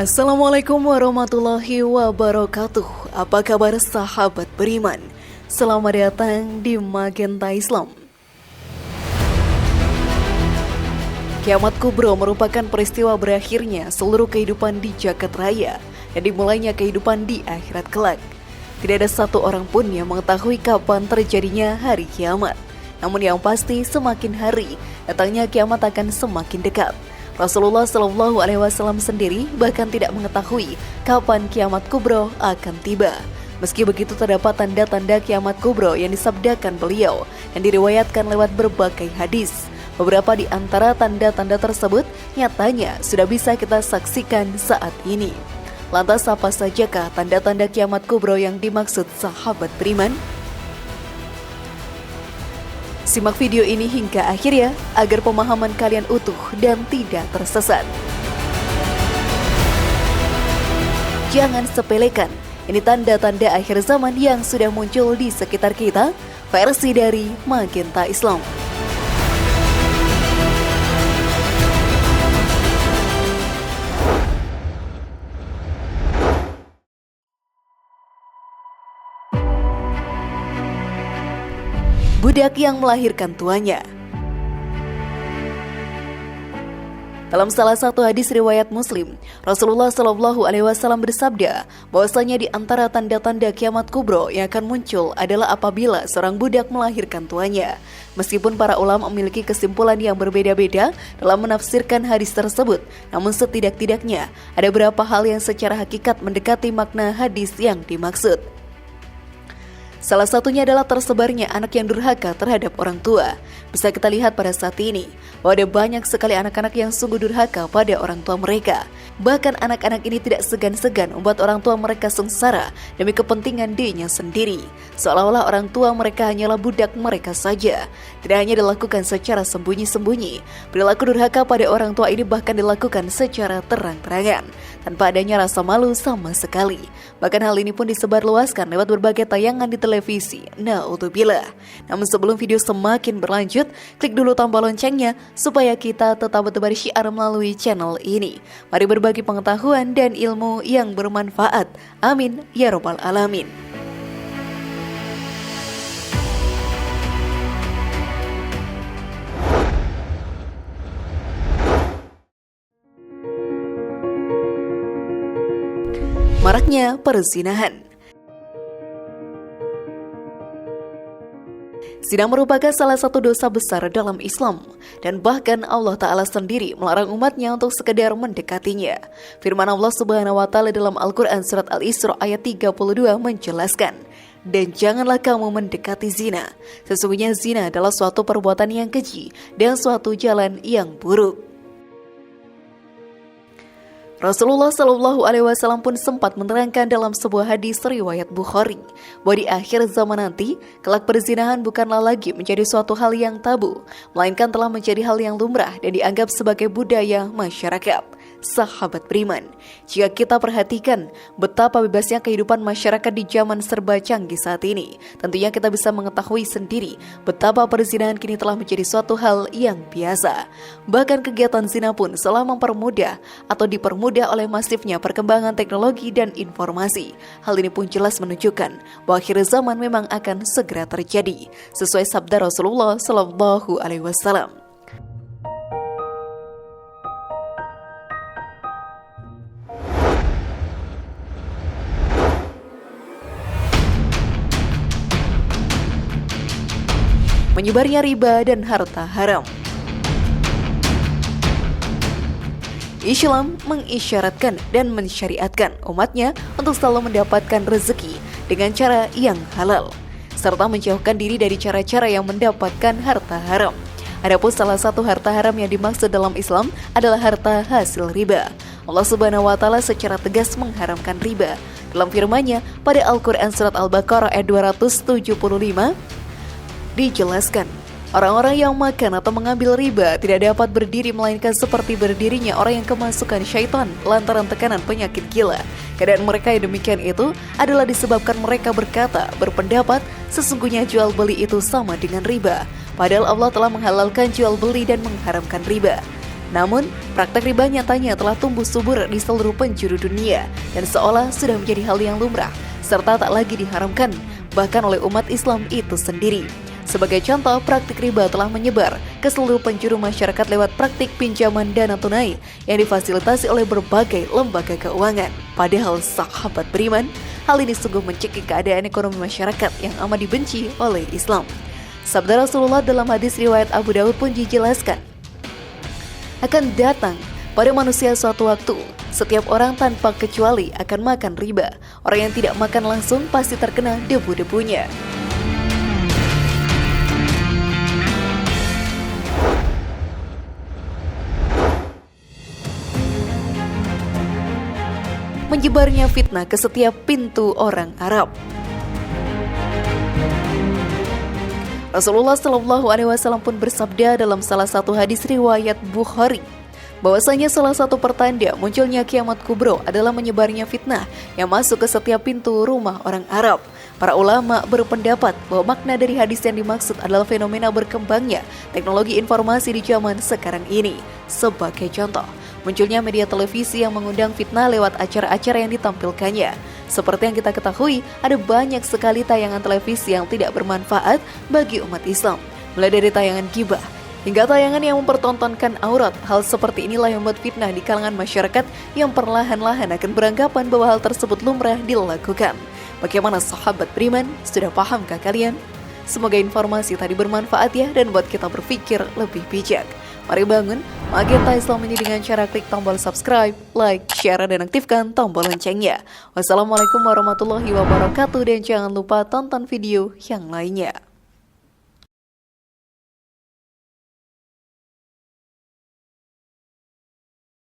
Assalamualaikum warahmatullahi wabarakatuh. Apa kabar sahabat beriman? Selamat datang di Magenta Islam. Kiamat Kubro merupakan peristiwa berakhirnya seluruh kehidupan di jagat raya dan dimulainya kehidupan di akhirat kelak. Tidak ada satu orang pun yang mengetahui kapan terjadinya hari kiamat. Namun yang pasti semakin hari datangnya kiamat akan semakin dekat. Rasulullah SAW sendiri bahkan tidak mengetahui kapan kiamat kubro akan tiba. Meski begitu terdapat tanda-tanda kiamat kubro yang disabdakan beliau dan diriwayatkan lewat berbagai hadis. Beberapa di antara tanda-tanda tersebut nyatanya sudah bisa kita saksikan saat ini. Lantas apa sajakah tanda-tanda kiamat kubro yang dimaksud sahabat beriman? Simak video ini hingga akhir ya, agar pemahaman kalian utuh dan tidak tersesat. Jangan sepelekan, ini tanda-tanda akhir zaman yang sudah muncul di sekitar kita, versi dari Magenta Islam. Budak yang melahirkan tuanya. Dalam salah satu hadis riwayat Muslim, Rasulullah SAW bersabda bahwasanya di antara tanda-tanda kiamat kubro yang akan muncul adalah apabila seorang budak melahirkan tuanya. Meskipun para ulama memiliki kesimpulan yang berbeda-beda dalam menafsirkan hadis tersebut, namun setidak-tidaknya ada beberapa hal yang secara hakikat mendekati makna hadis yang dimaksud. Salah satunya adalah tersebarnya anak yang durhaka terhadap orang tua. Bisa kita lihat pada saat ini bahwa ada banyak sekali anak-anak yang sungguh durhaka pada orang tua mereka. Bahkan anak-anak ini tidak segan-segan membuat orang tua mereka sengsara demi kepentingan dirinya sendiri. Seolah-olah orang tua mereka hanyalah budak mereka saja. Tidak hanya dilakukan secara sembunyi-sembunyi, perilaku durhaka pada orang tua ini bahkan dilakukan secara terang-terangan, tanpa adanya rasa malu sama sekali. Bahkan hal ini pun disebarluaskan lewat berbagai tayangan di televisi. Na'udzubillah. Namun sebelum video semakin berlanjut, klik dulu tombol loncengnya supaya kita tetap bertebar syiar melalui channel ini. Mari berbagi pengetahuan dan ilmu yang bermanfaat. Amin ya rabbal alamin. Maraknya perzinahan. Zina merupakan salah satu dosa besar dalam Islam, dan bahkan Allah Ta'ala sendiri melarang umatnya untuk sekedar mendekatinya. Firman Allah Subhanahu wa Ta'ala dalam Al-Quran Surat Al-Isra ayat 32 menjelaskan, "Dan janganlah kamu mendekati zina. Sesungguhnya zina adalah suatu perbuatan yang keji dan suatu jalan yang buruk." Rasulullah SAW pun sempat menerangkan dalam sebuah hadis riwayat Bukhari bahwa di akhir zaman nanti, kelak perzinahan bukanlah lagi menjadi suatu hal yang tabu, melainkan telah menjadi hal yang lumrah dan dianggap sebagai budaya masyarakat. Sahabat beriman, jika kita perhatikan betapa bebasnya kehidupan masyarakat di zaman serba canggih saat ini, tentunya kita bisa mengetahui sendiri betapa perzinahan kini telah menjadi suatu hal yang biasa. Bahkan kegiatan zina pun seolah mempermudah atau dipermudah oleh masifnya perkembangan teknologi dan informasi. Hal ini pun jelas menunjukkan bahwa akhir zaman memang akan segera terjadi, sesuai sabda Rasulullah SAW. Menyebarnya riba dan harta haram. Islam mengisyaratkan dan mensyariatkan umatnya untuk selalu mendapatkan rezeki dengan cara yang halal, serta menjauhkan diri dari cara-cara yang mendapatkan harta haram. Adapun salah satu harta haram yang dimaksud dalam Islam adalah harta hasil riba. Allah Subhanahu wa Ta'ala secara tegas mengharamkan riba dalam firman-Nya pada Al-Quran Surat Al-Baqarah ayat 275. Dijelaskan, orang-orang yang makan atau mengambil riba tidak dapat berdiri melainkan seperti berdirinya orang yang kemasukan syaitan lantaran tekanan penyakit gila. Keadaan mereka yang demikian itu adalah disebabkan mereka berpendapat sesungguhnya jual beli itu sama dengan riba. Padahal Allah telah menghalalkan jual beli dan mengharamkan riba. Namun, praktek riba nyatanya telah tumbuh subur di seluruh penjuru dunia dan seolah sudah menjadi hal yang lumrah, serta tak lagi diharamkan, bahkan oleh umat Islam itu sendiri. Sebagai contoh, praktik riba telah menyebar ke seluruh penjuru masyarakat lewat praktik pinjaman dana tunai yang difasilitasi oleh berbagai lembaga keuangan. Padahal sahabat beriman, hal ini sungguh mencekik keadaan ekonomi masyarakat yang amat dibenci oleh Islam. Sabda Rasulullah dalam hadis riwayat Abu Daud pun dijelaskan, akan datang pada manusia suatu waktu, setiap orang tanpa kecuali akan makan riba. Orang yang tidak makan langsung pasti terkena debu-debunya. Menyebarnya fitnah ke setiap pintu orang Arab. Rasulullah Shallallahu Alaihi Wasallam pun bersabda dalam salah satu hadis riwayat Bukhari, bahwasanya salah satu pertanda munculnya kiamat kubro adalah menyebarnya fitnah yang masuk ke setiap pintu rumah orang Arab. Para ulama berpendapat bahwa makna dari hadis yang dimaksud adalah fenomena berkembangnya teknologi informasi di zaman sekarang ini. Sebagai contoh, munculnya media televisi yang mengundang fitnah lewat acara-acara yang ditampilkannya. Seperti yang kita ketahui, ada banyak sekali tayangan televisi yang tidak bermanfaat bagi umat Islam. Mulai dari tayangan gibah, hingga tayangan yang mempertontonkan aurat. Hal seperti inilah yang membuat fitnah di kalangan masyarakat yang perlahan-lahan akan beranggapan bahwa hal tersebut lumrah dilakukan. Bagaimana sahabat beriman? Sudah pahamkah kalian? Semoga informasi tadi bermanfaat ya dan buat kita berpikir lebih bijak. Mari bangun Magenta Islam ini dengan cara klik tombol subscribe, like, share, dan aktifkan tombol loncengnya. Wassalamualaikum warahmatullahi wabarakatuh dan jangan lupa tonton video yang lainnya.